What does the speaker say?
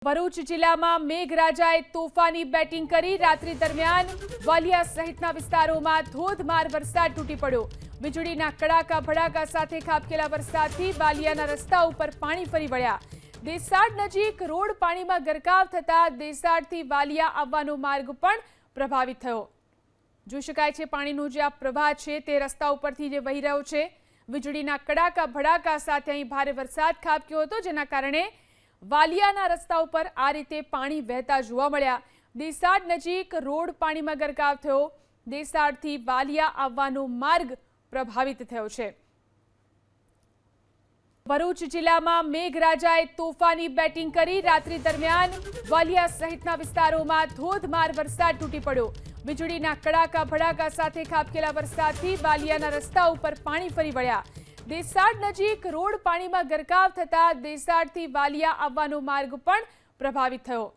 ભરૂચ જિલ્લામાં મેઘરાજાએ તોફાની બેટિંગ કરી રાત્રિ દરમિયાન વાલિયા સહિતના વિસ્તારોમાં ધોધમાર વરસાદ તૂટી પડ્યો। વીજળીના કડાકા ભડાકા સાથે ખાબકેલા વરસાદથી વાલિયાના રસ્તા ઉપર પાણી ફરી વળ્યા। દેસાડ નજીક રોડ પાણીમાં ગરકાવ થતા દેસાડથી વાલિયા આવવાનો માર્ગ પણ પ્રભાવિત થયો। જોઈ શકાય છે પાણીનો જે આ પ્રવાહ છે તે રસ્તા ઉપરથી જે વહી રહ્યો છે। વીજળીના કડાકા ભડાકા સાથે અહીં ભારે વરસાદ ખાબક્યો હતો, જેના કારણે વાલિયાના રસ્તા ઉપર આ રીતે પાણી વહેતા જોવા મળ્યા। દેસાડ નજીક રોડ પાણીમાં ગરકાવ થયો। દેસાડથી વાલિયા આવવાનો માર્ગ પ્રભાવિત થયો છે। ભરૂચ જિલ્લામાં મેઘરાજાએ તોફાની બેટિંગ કરી રાત્રિ દરમિયાન વાલિયા સહિતના વિસ્તારોમાં ધોધમાર વરસાદ તૂટી પડ્યો। વીજળીના કડાકા ભડાકા સાથે ખાબકેલા વરસાદથી વાલિયાના રસ્તા ઉપર પાણી ફરી વળ્યા। દેસાડ નજીક રોડ પાણીમાં ગરકાવ થતા દેસાડથી વાલિયા આવવાનો માર્ગ પણ પ્રભાવિત થયો।